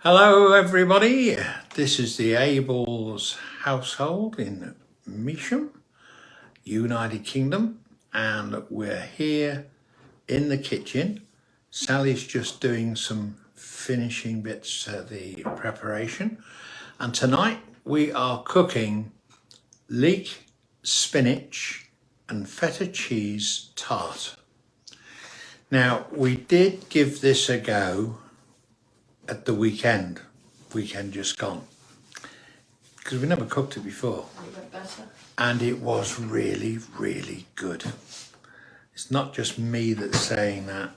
Hello everybody, this is the Abel's household in Measham, United Kingdom, and we're here in the kitchen. Sally's just doing some finishing bits of the preparation, and tonight we are cooking Leek, spinach and feta cheese tart. Now we did give this a go at the weekend just gone, because we never cooked it before, and it was really good. It's not just me that's saying that.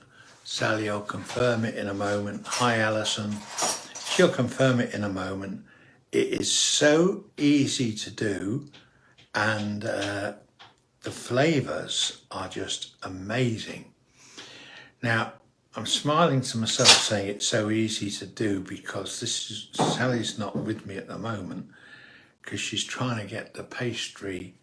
Sally will confirm it in a moment. Hi Alison, she'll confirm it in a moment. It is so easy to do, and the flavors are just amazing. Now I'm smiling to myself saying it's so easy to do because Sally's not with me at the moment because she's trying to get the pastry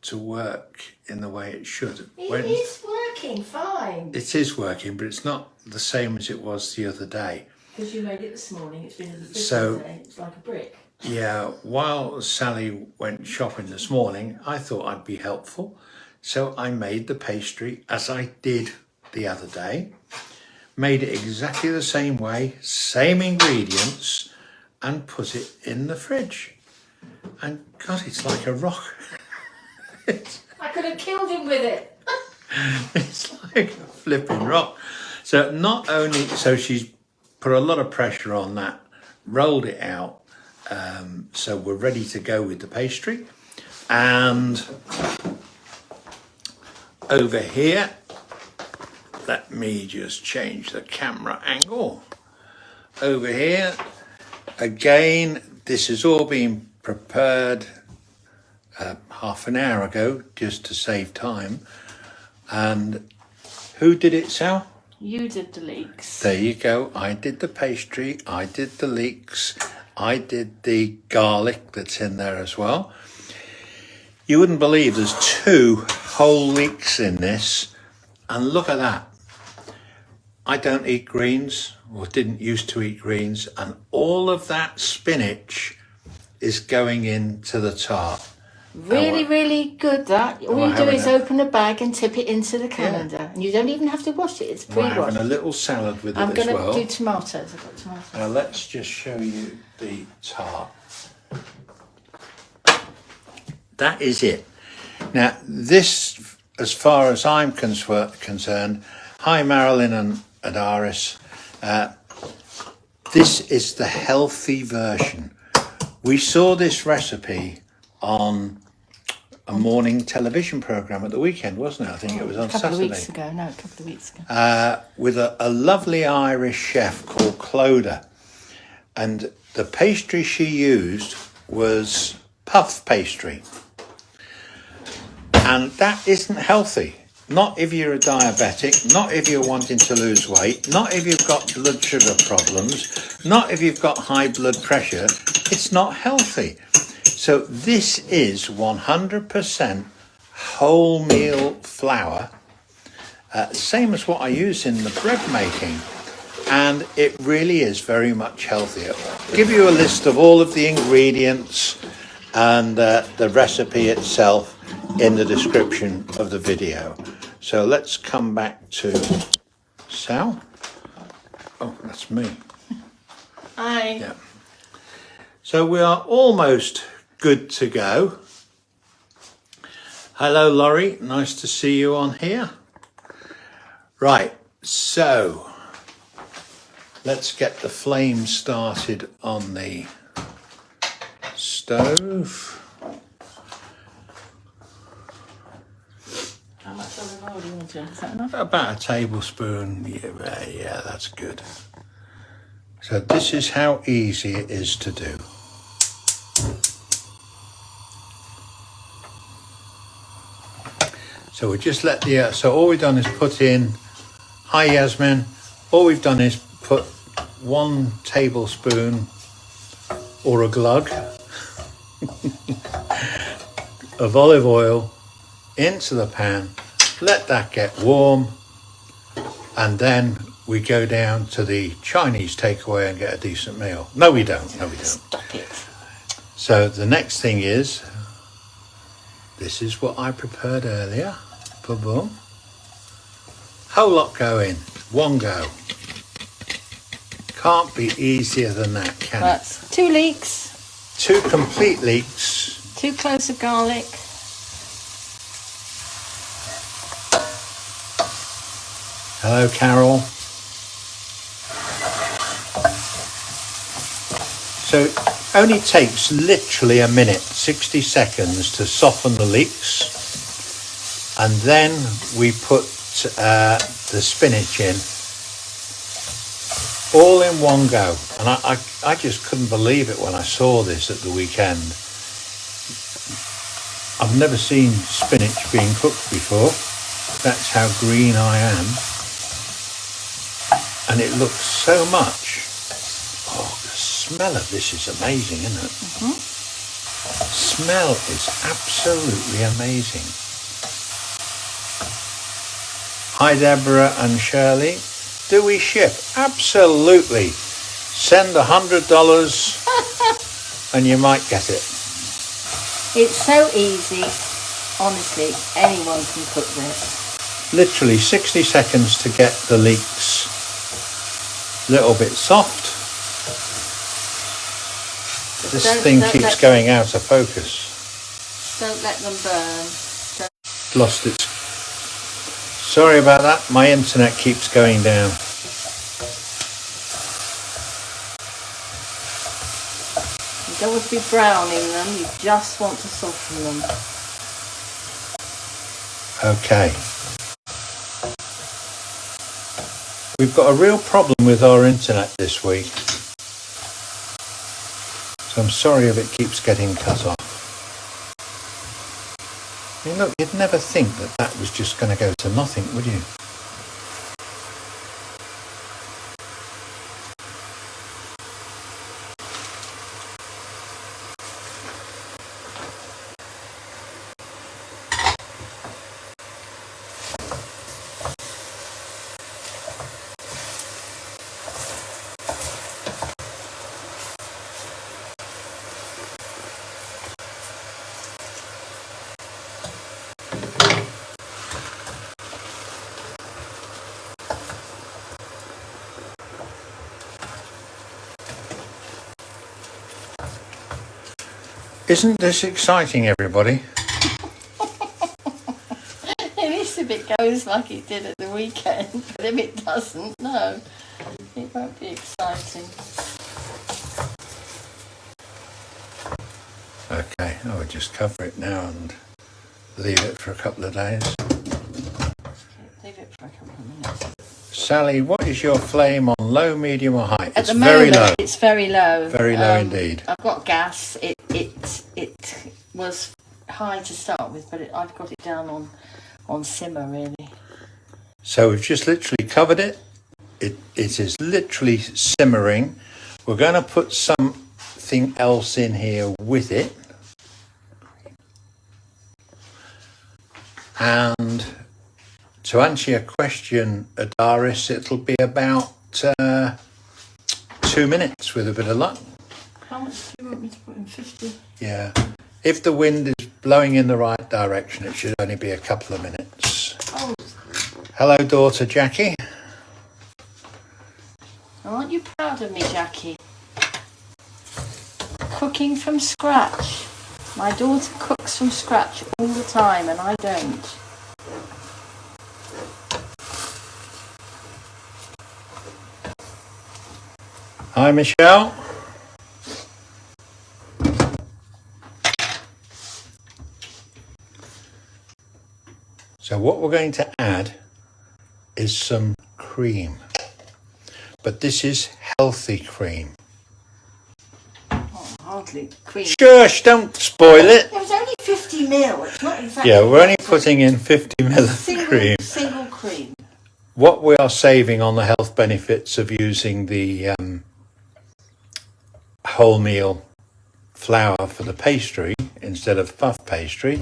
to work in the way it should. It is working fine. It is working, but it's not the same as it was the other day. Because you made it this morning, it's been a bit today. It's like a brick. Yeah, while Sally went shopping this morning, I thought I'd be helpful. So I made the pastry as I did the other day. Made it exactly the same way, same ingredients, and put it in the fridge. And God, it's like a rock. I could have killed him with it. It's like a flipping rock. So not only, so she's put a lot of pressure on that, rolled it out, so we're ready to go with the pastry. And over here, let me just change the camera angle. Over here, again, this has all been prepared half an hour ago, just to save time. And who did it, Sal? You did the leeks. There you go. I did the pastry, I did the leeks, I did the garlic that's in there as well. You wouldn't believe there's 2 whole leeks in this, and look at that. I don't eat greens, or didn't used to eat greens, and all of that spinach is going into the tart. Really good that. All you do is open a bag and tip it into the calendar. And you don't even have to wash it, it's pre-washed. We're having a little salad with it as well. I'm going to do tomatoes, I've got tomatoes. Now let's just show you the tart. That is it. Now this, as far as I'm concerned, hi Marilyn and Adaris, this is the healthy version. We saw this recipe on a morning television programme at the weekend, wasn't it? I think it was on Saturday. A couple of weeks ago. With a lovely Irish chef called Clodagh. And the pastry she used was puff pastry. And that isn't healthy. Not if you're a diabetic, not if you're wanting to lose weight, not if you've got blood sugar problems, not if you've got high blood pressure. It's not healthy. So this is 100% wholemeal flour, same as what I use in the bread making. And it really is very much healthier. I'll give you a list of all of the ingredients and the recipe itself in the description of the video. So let's come back to Sal. Oh, that's me. Hi. Yeah. So we are almost good to go. Hello, Laurie. Nice to see you on here. Right, so let's get the flame started on the stove. How much olive oil do you want to? Is that enough? About a tablespoon. Yeah, that's good. So this is how easy it is to do. So we just let the, so all we've done is put in, hi Yasmin, all we've done is put 1 tablespoon or a glug of olive oil into the pan, let that get warm, and then we go down to the Chinese takeaway and get a decent meal. No, we don't. No, we don't. Stop it. So the next thing is, this is what I prepared earlier. Boom, boom. Whole lot going. One go. Can't be easier than that, can it? That's 2 leeks. 2 complete leeks. 2 cloves of garlic. Hello, Carol. So it only takes literally a minute, 60 seconds to soften the leeks. And then we put the spinach in, all in one go. And I just couldn't believe it when I saw this at the weekend. I've never seen spinach being cooked before. That's how green I am. And it looks so much. Oh, the smell of this is amazing, isn't it? Mm-hmm. Smell is absolutely amazing. Hi, Deborah and Shirley. Do we ship? Absolutely. Send $100 and you might get it. It's so easy. Honestly, anyone can cook this. Literally 60 seconds to get the leeks a little bit soft. This thing keeps going out of focus. Don't let them burn. Lost it. Sorry about that. My internet keeps going down. You don't want to be browning them. You just want to soften them. Okay. We've got a real problem with our internet this week. So I'm sorry if it keeps getting cut off. I mean, look, you'd never think that that was just going to go to nothing, would you? Isn't this exciting, everybody? At least if it goes like it did at the weekend, but if it doesn't, no, it won't be exciting. Okay, I would just cover it now and leave it for a couple of days. Leave it for a couple of minutes. Sally, what is your flame on low, medium or high? At the moment, very low. It's very low. Very low indeed. I've got gas. It was high to start with, but I've got it down on simmer really. So we've just literally covered it. It is literally simmering. We're going to put something else in here with it. And to answer your question, Adaris, it'll be about 2 minutes with a bit of luck. How much do you want me to put in? 50? Yeah. If the wind is blowing in the right direction, it should only be a couple of minutes. Oh. Hello, daughter Jackie. Aren't you proud of me, Jackie? Cooking from scratch. My daughter cooks from scratch all the time and I don't. Hi, Michelle. So what we're going to add is some cream. But this is healthy cream. Oh, hardly cream. Shush, don't spoil it. It was only 50 ml. It's not exactly. Yeah, we're only putting in 50 ml of cream. Single cream. What we are saving on the health benefits of using the wholemeal flour for the pastry instead of puff pastry,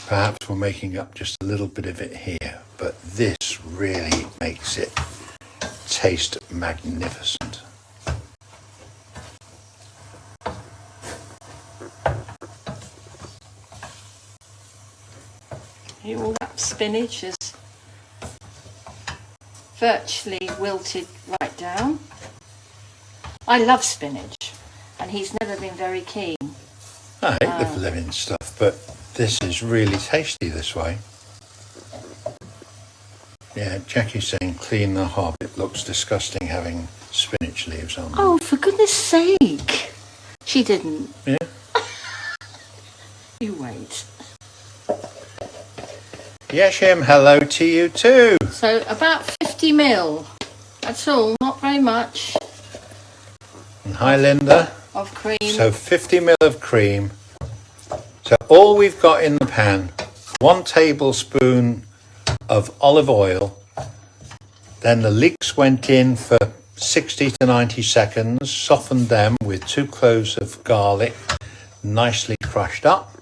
perhaps we're making up just a little bit of it here. but this really makes it taste magnificent. All that spinach is virtually wilted right down. I love spinach, and he's never been very keen. I hate the living stuff, but this is really tasty this way. Yeah, Jackie's saying clean the hob. It looks disgusting having spinach leaves on. Oh, for goodness sake. She didn't. Yeah. You wait. Yeshem, hello to you too. So about 50 ml. That's all, not very much. And hi Linda. Of cream. So 50 ml of cream. So all we've got in the pan, 1 tablespoon of olive oil. Then the leeks went in for 60 to 90 seconds, softened them with 2 cloves of garlic, nicely crushed up.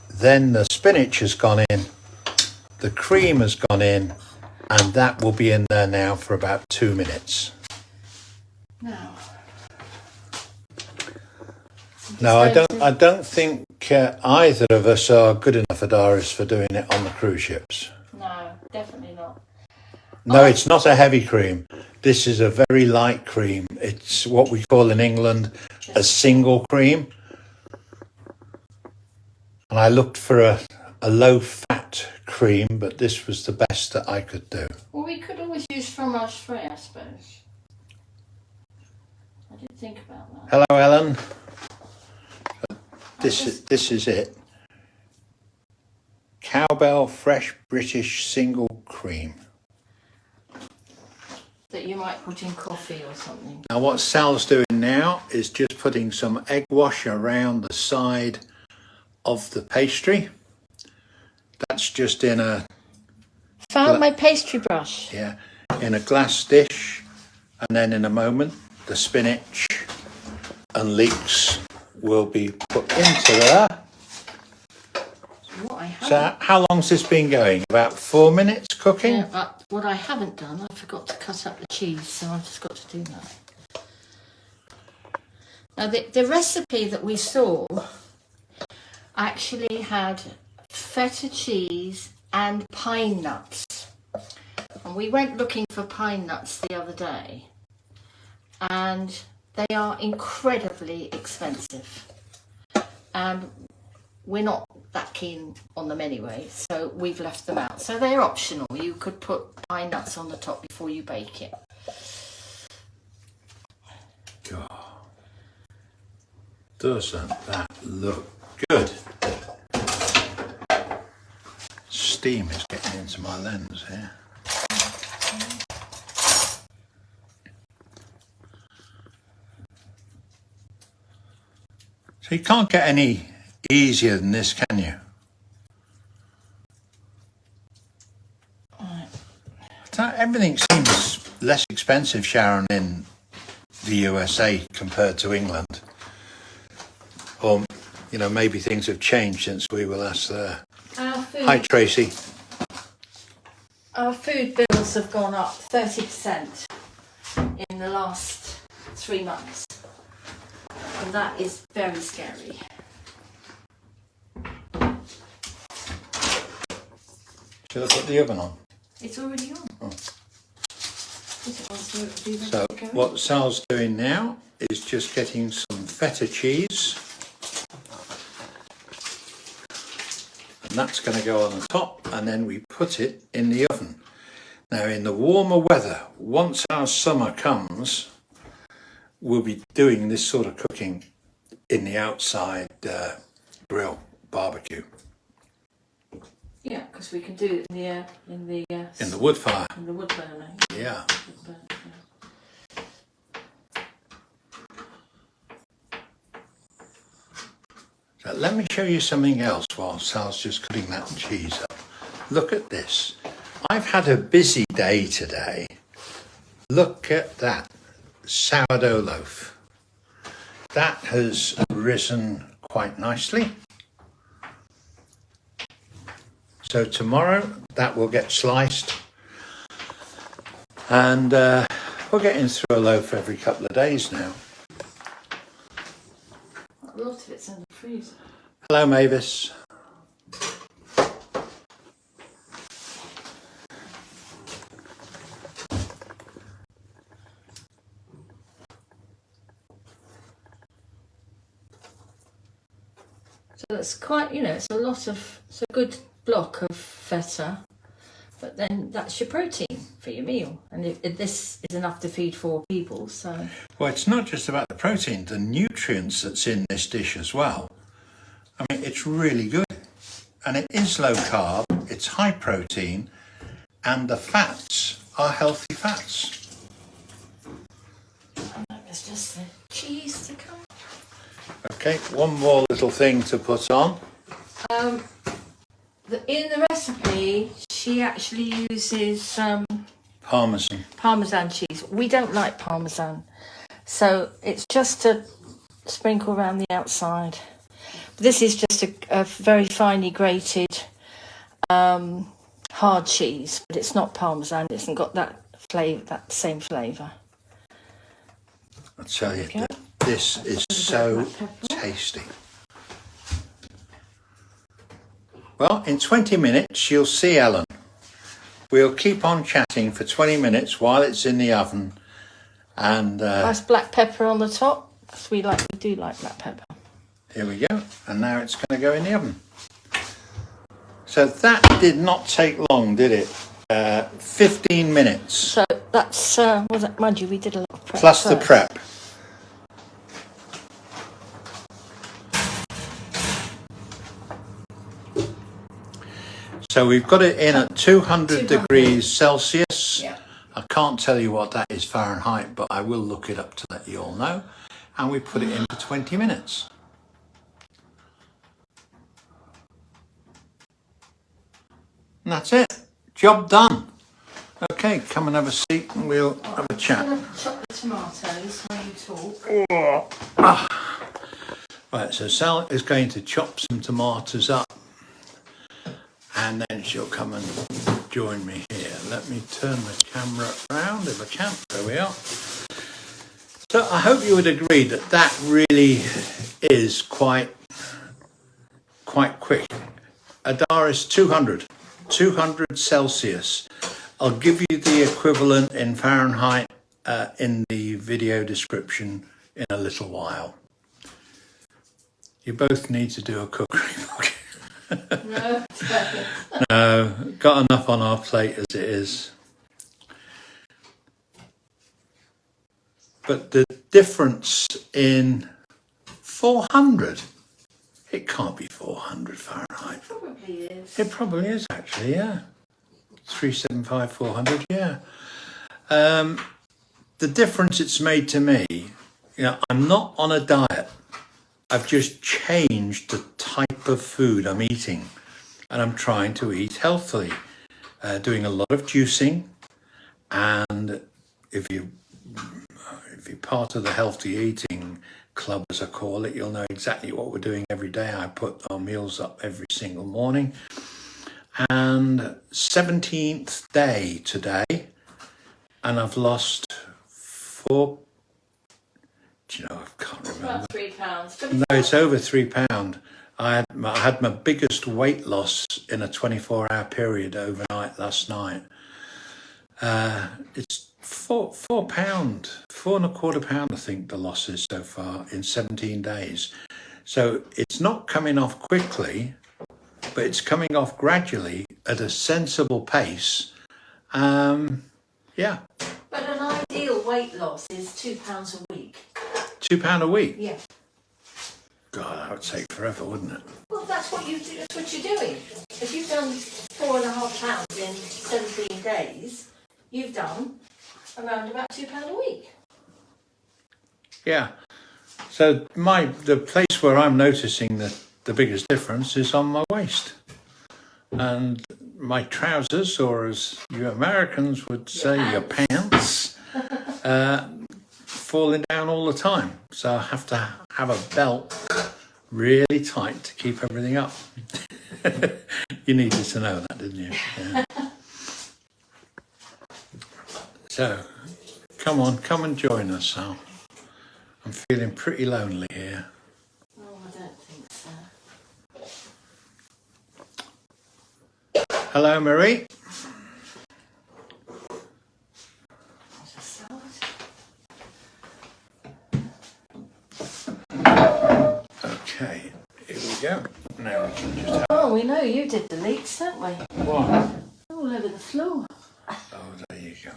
Then the spinach has gone in, the cream has gone in, and that will be in there now for about 2 minutes. No, I don't think either of us are good enough at Iris for doing it on the cruise ships. No, definitely not. No, it's not a heavy cream. This is a very light cream. It's what we call in England a single cream. And I looked for a low-fat cream, but this was the best that I could do. Well, we could always use fromage frais, I suppose. I didn't think about that. Hello, Ellen. This is it. Cowbell Fresh British Single Cream. That you might put in coffee or something. Now what Sal's doing now is just putting some egg wash around the side of the pastry. That's just in a... Found my pastry brush. Yeah, in a glass dish. And then in a moment, the spinach and leeks will be put into there. So how long's this been going? About 4 minutes cooking? Yeah, what I haven't done, I forgot to cut up the cheese, so I've just got to do that. Now the recipe that we saw actually had feta cheese and pine nuts. And we went looking for pine nuts the other day, and they are incredibly expensive. And we're not that keen on them anyway, so we've left them out. So they're optional. You could put pine nuts on the top before you bake it. God, doesn't that look good? Steam is getting into my lens here. So you can't get any easier than this, can you? Everything seems less expensive, Sharon, in the USA compared to England. Or, you know, maybe things have changed since we were last there. Hi, Tracy. Our food bills have gone up 30% in the last 3 months. And that is very scary. Should I put the oven on? It's already on. Oh. So what Sal's doing now is just getting some feta cheese. And that's going to go on the top, and then we put it in the oven. Now in the warmer weather, once our summer comes, we'll be doing this sort of cooking in the outside grill barbecue. Yeah, because we can do it in the wood fire. In the wood burner. Yeah. So let me show you something else while Sal's just cutting that cheese up. Look at this. I've had a busy day today. Look at that sourdough loaf. That has risen quite nicely. So tomorrow that will get sliced, and we're getting through a loaf every couple of days now. A lot of it's in the freezer. Hello, Mavis. So it's quite, it's it's a good block of feta, but then that's your protein for your meal. And if this is enough to feed 4 people, so... Well, it's not just about the protein, the nutrients that's in this dish as well. I mean, it's really good. And it is low carb, it's high protein, and the fats are healthy fats. And that was just the cheese to come. Okay, one more little thing to put on. In the recipe, she actually uses Parmesan. cheese. We don't like Parmesan, so it's just a sprinkle around the outside. This is just a very finely grated hard cheese, but it's not Parmesan. It hasn't got that flavor, that same flavour. I tell you, this is so tasty. Well, in 20 minutes, you'll see Ellen. We'll keep on chatting for 20 minutes while it's in the oven. And nice black pepper on the top, because we do like black pepper. Here we go. And now it's going to go in the oven. So that did not take long, did it? 15 minutes. So that's, mind you, we did a lot of prep. Plus the prep. So we've got it in at 200 degrees Celsius. Yeah. I can't tell you what that is Fahrenheit, but I will look it up to let you all know. And we put it in for 20 minutes. And that's it. Job done. Okay, come and have a seat and we'll have a chat. I'm going to chop the tomatoes while you talk. Right, so Sal is going to chop some tomatoes up. And then she'll come and join me here. Let me turn the camera around if I can. There we are. So I hope you would agree that that really is quite quick. Adar is 200 Celsius. I'll give you the equivalent in Fahrenheit in the video description in a little while. You both need to do a cookery book. No, No, got enough on our plate as it is. But the difference in 400, it can't be 400 Fahrenheit. it probably is. It probably is actually, yeah. 375, 400, yeah. The difference it's made to me, I'm not on a diet. I've just changed the type of food I'm eating, and I'm trying to eat healthily, doing a lot of juicing. And if you're part of the healthy eating club, as I call it, you'll know exactly what we're doing every day. I put our meals up every single morning. And 17th day today, and I've lost 4. Do you know, I can't remember. About £3. No, it's over £3. I had my biggest weight loss in a 24-hour period overnight last night. It's £4, £4.25, I think the loss is so far in 17 days. So it's not coming off quickly, but it's coming off gradually at a sensible pace. Yeah. But an ideal weight loss is £2 a week. £2 a week? Yeah. God, that would take forever, wouldn't it? Well, that's what you're doing. If you've done 4.5 pounds in 17 days, you've done around about £2 a week. Yeah. So the place where I'm noticing the biggest difference is on my waist. And my trousers, or as you Americans would say, your pants, falling down all the time. So I have to have a belt really tight to keep everything up. You needed to know that, didn't you? Yeah. So, come on, come and join us, Sal. I'm feeling pretty lonely here. Oh, I don't think so. Hello, Marie. There's a salad. Okay, here we go. Now we can just have... Oh, we know you did the leeks, don't we? What? All over the floor. Oh, there you go.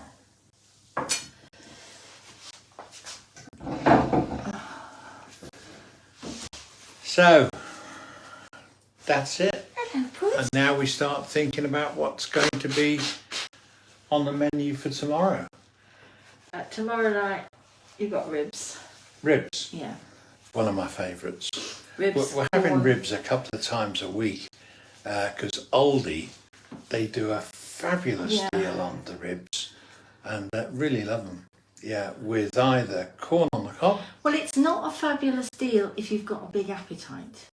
So, that's it. Hello, Puss. And now we start thinking about what's going to be on the menu for tomorrow. Tomorrow night, you've got ribs. Ribs, Yeah. one of my favourites. Ribs. We're having ribs a couple of times a week because Aldi, they do a fabulous deal on the ribs and really love them. Yeah, with either corn on the cob. Well, it's not a fabulous deal if you've got a big appetite.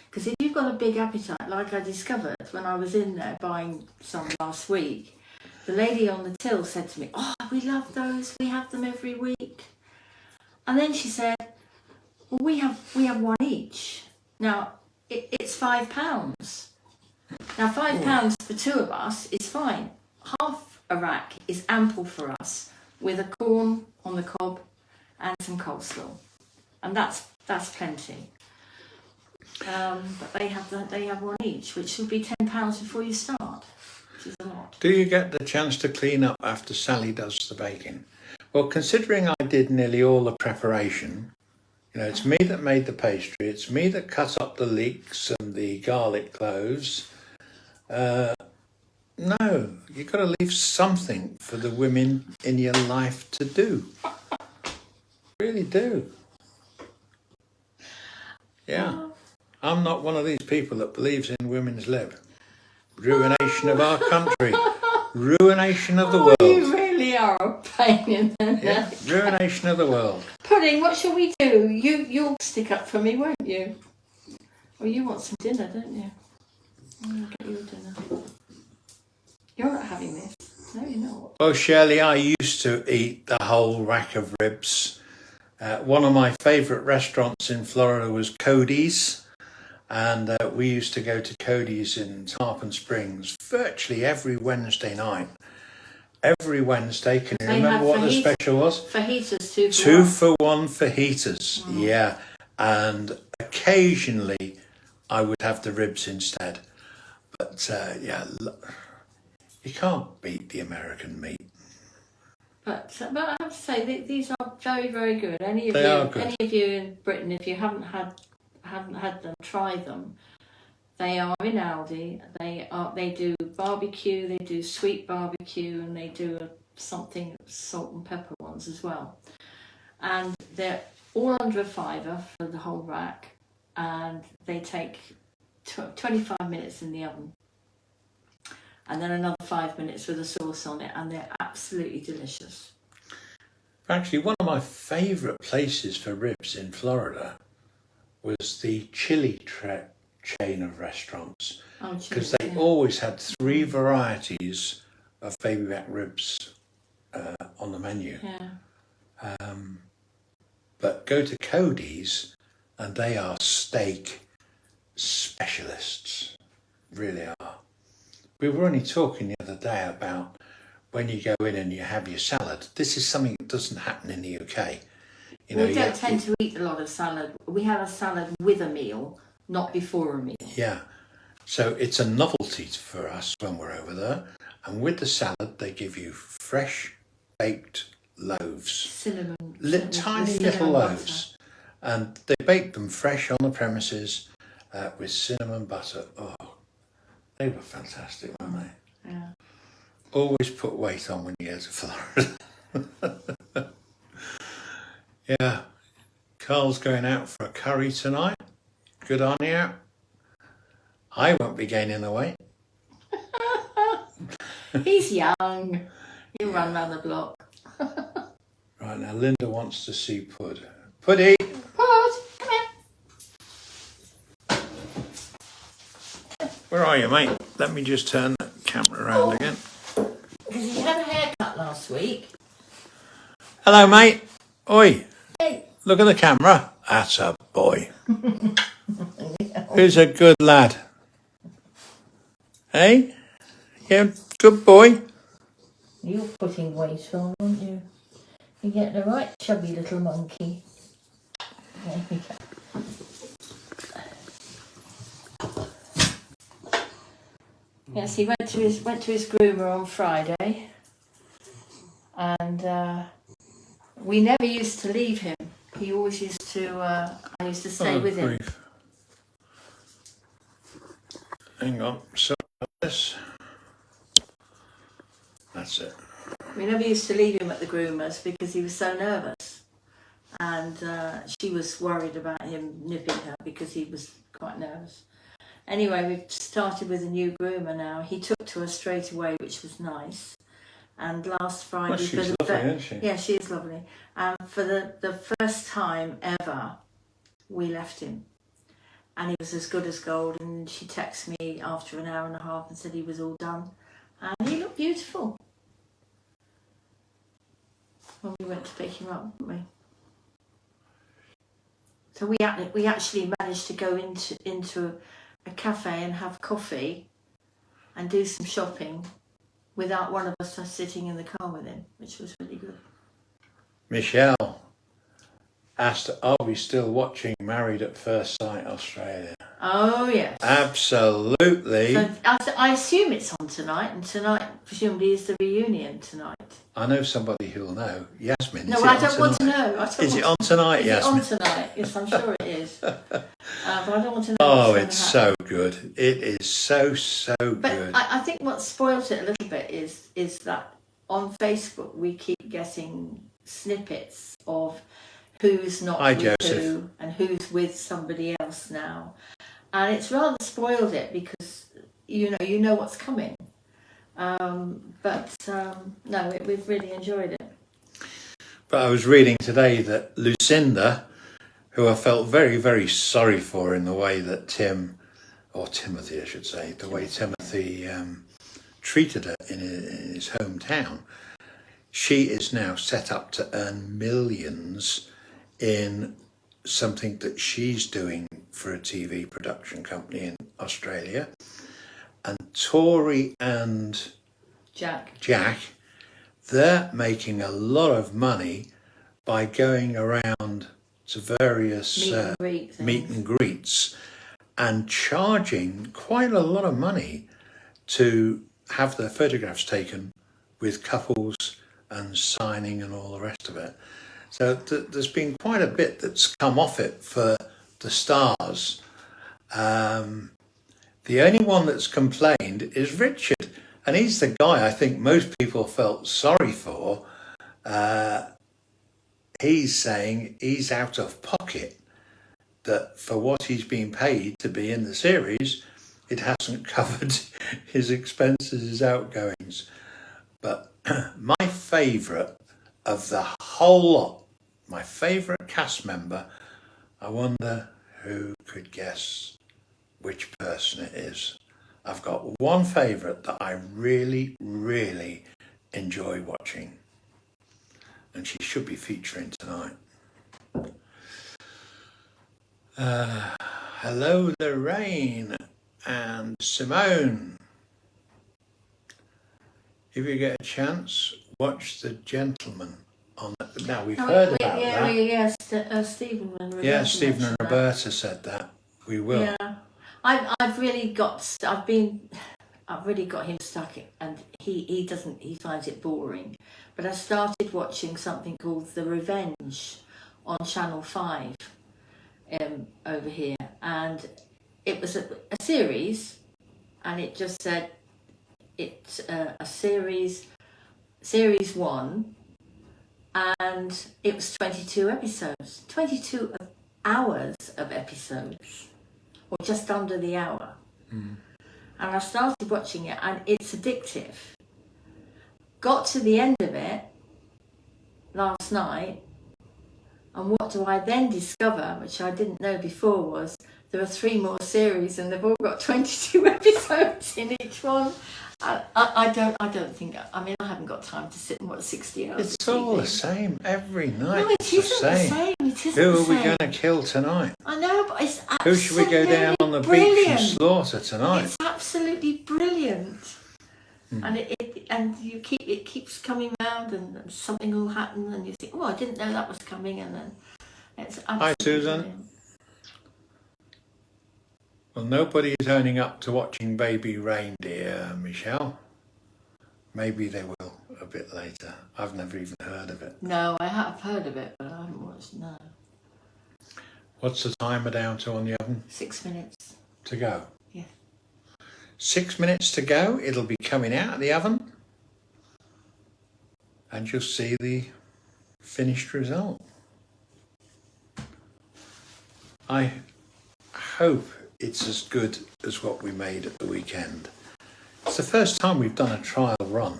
Because if you've got a big appetite, like I discovered when I was in there buying some last week, the lady on the till said to me, "Oh, we love those. We have them every week." And then she said, "Well, we have one each. Now it's £5. Now £5 for two of us is fine. Half a rack is ample for us with a corn on the cob and some coleslaw, and that's plenty." But they have one each, which should be £10 before you start, which is a lot. Do you get the chance to clean up after Sally does the baking? Well, considering I did nearly all the preparation, you know, it's me that made the pastry, it's me that cut up the leeks and the garlic cloves. No, you've got to leave something for the women in your life to do. Really do. Yeah. I'm not one of these people that believes in women's lib. Ruination of our country. Ruination of the world. You really are a pain in the neck. Ruination of the world. Pudding, what shall we do? You'll stick up for me, won't you? Well, you want some dinner, don't you? I'll get you a dinner. You're not having this. No, you're not. Well, Shirley, I used to eat the whole rack of ribs. One of my favourite restaurants in Florida was Cody's. And we used to go to Cody's in Tarpon Springs virtually every Wednesday night. Every Wednesday. Can you remember what the special was? Fajitas, 2 for 1 fajitas. Yeah. And occasionally I would have the ribs instead. But yeah, you can't beat the American meat. But I have to say, these are very, very good. Any of you in Britain, if you haven't had them, try them. They are in Aldi. They do barbecue, they do sweet barbecue, and they do something salt and pepper ones as well. And they're all under £5 for the whole rack, and they take 25 minutes in the oven, and then another 5 minutes with a sauce on it, and they're absolutely delicious. Actually, one of my favourite places for ribs in Florida was the chili chain of restaurants, because they always had 3 varieties of baby back ribs on the menu. Yeah. But go to Cody's and they are steak specialists, really are. We were only talking the other day about when you go in and you have your salad. This is something that doesn't happen in the UK. You know, we don't tend to eat a lot of salad. We have a salad with a meal, not before a meal. Yeah, so it's a novelty for us when we're over there. And with the salad, they give you fresh baked loaves. Cinnamon. Tiny little loaves. And they bake them fresh on the premises with cinnamon butter. Oh, they were fantastic, weren't they? Yeah. Always put weight on when you go to Florida. Yeah, Carl's going out for a curry tonight. Good on you. I won't be gaining the weight. He's young. He'll run round the block. Right, now Linda wants to see Pud. Puddy! Pud, come here. Where are you, mate? Let me just turn the camera around again. Because he had a haircut last week. Hello, mate. Oi, Hey. look at the camera. That's a boy. Who's a good lad? Hey? Yeah, good boy. You're putting weight on, aren't you? You're getting a right chubby little monkey. There we go. Yes, he went to his groomer on Friday, and we never used to leave him. He always used to. I used to stay with him. Grief. Hang on. So this. That's it. We never used to leave him at the groomer's because he was so nervous, and she was worried about him nipping her because he was quite nervous. Anyway, we've started with a new groomer now. He took to her straight away, which was nice. And last Friday, Well, she's lovely, isn't she? Yeah, she is lovely. For the first time ever, we left him, and he was as good as gold. And she texted me after an hour and a half and said he was all done, and he looked beautiful when we went to pick him up, didn't we? So we actually managed to go into a cafe and have coffee and do some shopping without one of us sitting in the car with him, which was really good. Michelle asked, are we still watching Married at First Sight Australia? Oh, yes. Absolutely. So I assume it's on tonight, and tonight presumably is the reunion tonight. I know somebody who'll know. Yasmin, No, I don't want to know. Is it on tonight, Yasmin? Is it on tonight? Yes, I'm sure it is. But I don't want to know. Oh, it's so good. It is so good. But I think what spoils it a little bit is that on Facebook we keep getting snippets of who's not with Joseph. who and who's with somebody else now, and it's rather spoiled it because you know what's coming. No, we've really enjoyed it. But I was reading today that Lucinda, who I felt very, very sorry for in the way that Timothy, I should say, the way Timothy treated her in his hometown, she is now set up to earn millions in something that she's doing for a TV production company in Australia. And Tori and Jack, they're making a lot of money by going around to various meet and greets and charging quite a lot of money to have their photographs taken with couples and signing and all the rest of it. So there's been quite a bit that's come off it for the stars. The only one that's complained is Richard, and he's the guy I think most people felt sorry for. He's saying he's out of pocket, that for what he's been paid to be in the series, it hasn't covered his expenses, his outgoings. But my favourite of the whole lot, my favourite cast member, I wonder who could guess which person it is. I've got one favourite that I really, really enjoy watching, and she should be featuring tonight. Hello, Lorraine and Simone. If you get a chance, watch The Gentleman. Now we've heard about that. Yes, Stephen and Roberta. Yeah, Stephen and Roberta said that. We will. Yeah, I've really got him stuck, and he finds it boring. But I started watching something called The Revenge on Channel 5 over here, and it was a series, and it just said it's a series 1, and it was 22 episodes, 22 hours of episodes, or just under the hour. And I started watching it, and it's addictive. Got to the end of it last night, And what do I then discover, which I didn't know before, was there are 3 more series and they've all got 22 episodes in each one. I don't think, I mean, I haven't got time to sit and watch 60 hours. It's all the same every night. No, it isn't the same. It isn't Who the are we same. going to kill tonight? I know, but it's absolutely Who should we go down on the beach and slaughter tonight? It's absolutely brilliant. And it keeps coming round, and something will happen, and you think, oh, I didn't know that was coming, and then it's absolutely Hi, Susan. brilliant. Well, nobody is owning up to watching Baby Reindeer, Michelle. Maybe they will a bit later. I've never even heard of it. No, I have heard of it, but I haven't watched. No. What's the timer down to on the oven? 6 minutes. To go. Yeah. 6 minutes to go. It'll be coming out of the oven. And you'll see the finished result. I hope it's as good as what we made at the weekend. It's the first time we've done a trial run.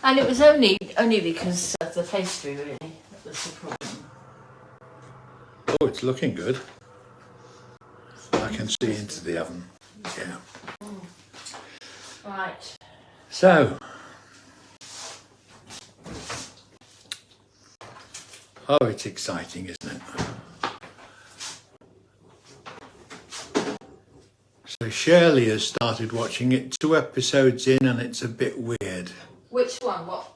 And it was only because of the pastry, really. That was the problem. Oh, it's looking good. I can see into the oven. Yeah. Right. So, oh, it's exciting, isn't it? So Shirley has started watching it 2 episodes in, and it's a bit weird. Which one? What?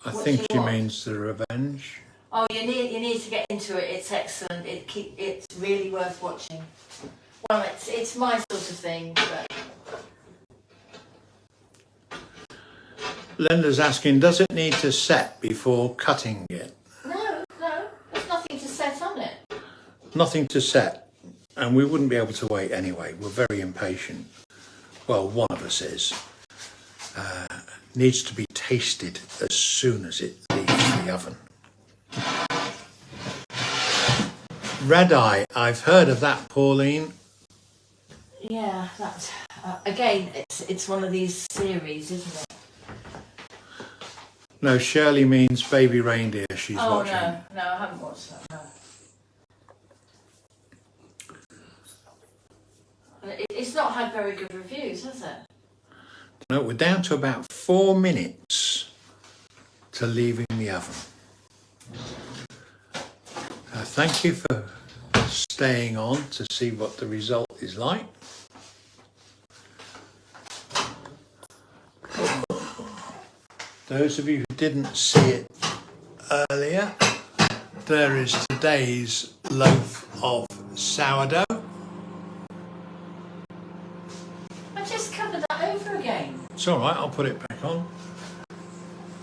I What's think she she want? means the revenge. Oh, you need to get into it. It's excellent. It's really worth watching. Well, it's my sort of thing. But Linda's asking, does it need to set before cutting it? no, there's nothing to set on it. Nothing to set. And we wouldn't be able to wait anyway. We're very impatient. Well, one of us is. Needs to be tasted as soon as it leaves the oven. Red eye, I've heard of that, Pauline. Yeah, that's again. It's one of these series, isn't it? No, Shirley means Baby Reindeer. She's watching. No, I haven't watched that. No. It's not had very good reviews, has it? No, we're down to about 4 minutes to leaving the oven. Thank you for staying on to see what the result is like. Those of you who didn't see it earlier, there is today's loaf of sourdough. I just covered that over again. It's all right, I'll put it back on.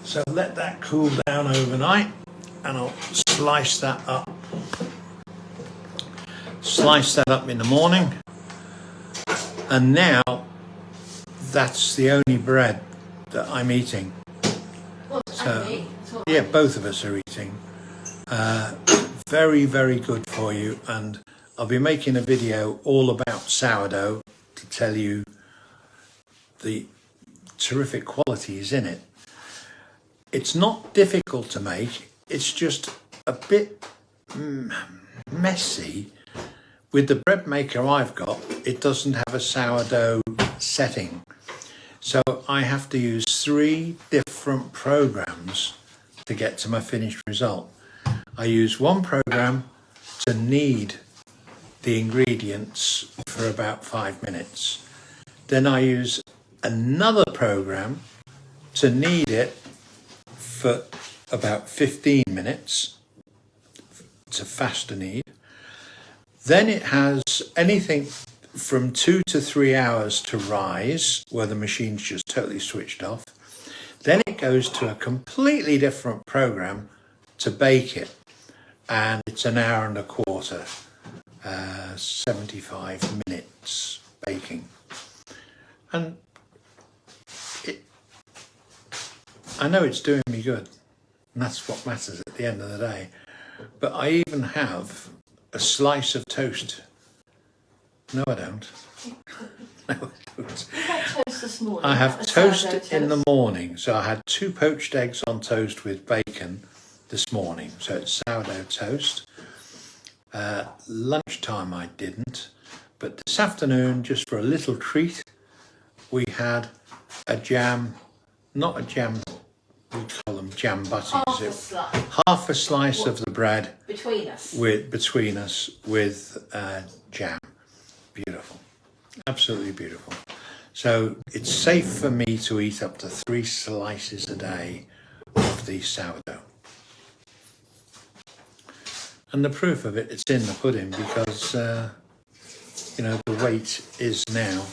So let that cool down overnight, and I'll slice that up. Slice that up in the morning, and now that's the only bread that I'm eating. Well, So, and me. It's all yeah, right. both of us are eating. Very, very good for you, and I'll be making a video all about sourdough to tell you the terrific qualities in it. It's not difficult to make, it's just a bit messy. With the bread maker I've got, it doesn't have a sourdough setting. So I have to use 3 different programs to get to my finished result. I use one program to knead the ingredients for about 5 minutes. Then I use another program to knead it for about 15 minutes. It's a faster knead. Then it has anything from 2 to 3 hours to rise, where the machine's just totally switched off. Then it goes to a completely different program to bake it, and it's an hour and a quarter, 75 minutes baking. And I know it's doing me good, and that's what matters at the end of the day. But I even have a slice of toast. No, I don't. No, I don't. You had toast this morning. I That have was toast sourdough in the morning. So I had 2 poached eggs on toast with bacon this morning. So it's sourdough toast. Lunchtime I didn't, but this afternoon, just for a little treat, we had a jam, not a jam, we call them jam butties. Half a slice of the bread between us with jam. Beautiful, absolutely beautiful. So it's safe for me to eat up to 3 slices a day of the sourdough. And the proof of it, it's in the pudding, because you know, the weight is now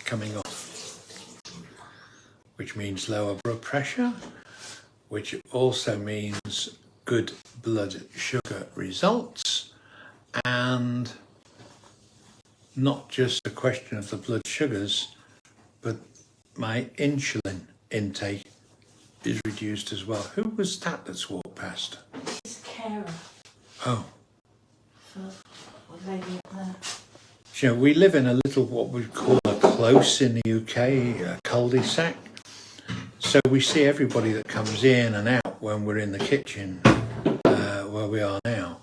coming off, which means lower blood pressure, which also means good blood sugar results, and not just a question of the blood sugars, but my insulin intake is reduced as well. Who was that that's walked past? It's Kara. Oh. What lady up there? You know, we live in a little, what we call a close in the UK, a cul-de-sac. So we see everybody that comes in and out when we're in the kitchen, where we are now.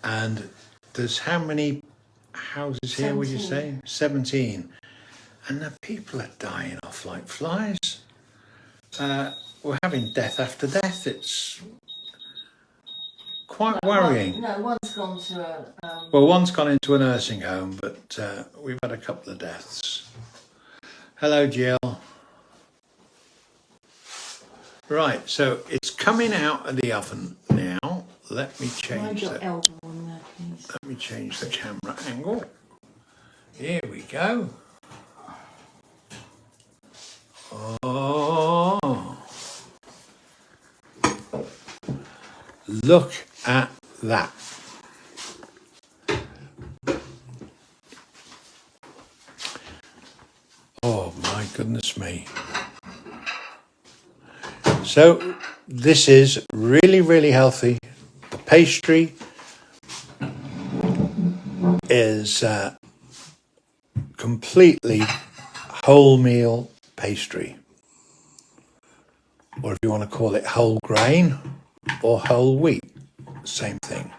And there's how many houses here, 17. would you say? 17. And the people are dying off like flies. We're having death after death. It's quite worrying. One's gone to a... Well, one's gone into a nursing home, but we've had a couple of deaths. Hello, Jill. Right, so it's coming out of the oven now. Let me change Mind your elbow on there, please. Let me change the camera angle. Here we go. Oh, look at that. Oh my goodness me. So this is really, really healthy. The pastry is completely wholemeal pastry, or if you want to call it whole grain or whole wheat, same thing.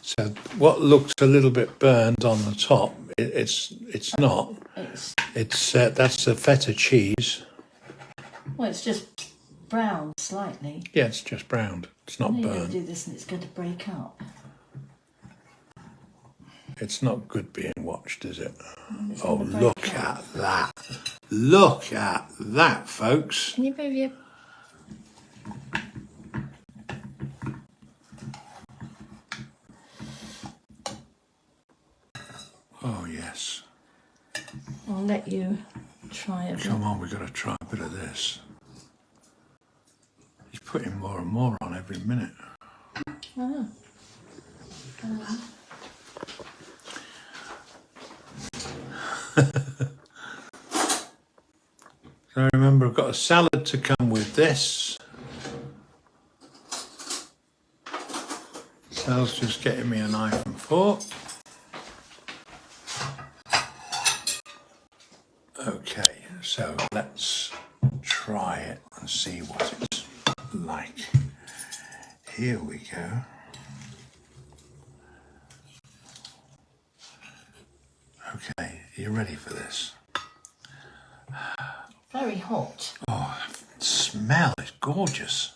So what looks a little bit burned on the top, it's not. It's that's the feta cheese. Well, it's just brown slightly. Yeah, it's just browned. It's not You're going to burnt. do this and it's going to break up. It's not good being watched, is it? It's Oh, gonna break look up. at that. Look at that, folks. Can you move your... Oh, yes. I'll let you try it. Come on, we've got to try a bit of this. He's putting more and more on every minute. Oh. So remember, I've got a salad to come with this. Sal's just getting me a knife and fork. Okay, so let's try it and see what it's like. Here we go. Okay, are you ready for this? Very hot. Oh, the smell is gorgeous.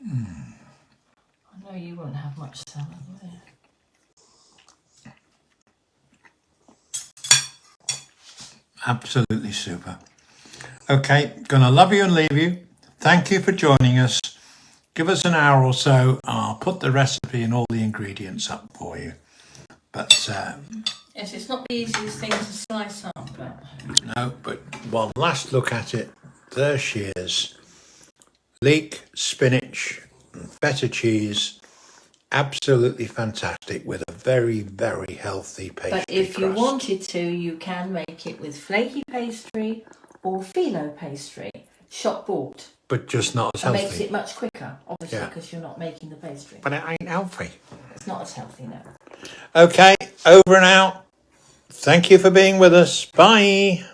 I know you won't have much salad, will you? Absolutely super. Okay, gonna love you and leave you. Thank you for joining us. Give us an hour or so. I'll put the recipe and all the ingredients up for you. But Yes, it's not the easiest thing to slice up, but... no, but one last look at it. There she is. Leek, spinach, and feta cheese. Absolutely fantastic with a very, very healthy pastry But if you crust. wanted to, you can make it with flaky pastry or phyllo pastry. shop bought. But just not as It healthy. makes it much quicker, obviously, Yeah. because you're not making the pastry. But it ain't healthy. It's not as healthy, no. Okay, over and out. Thank you for being with us. Bye.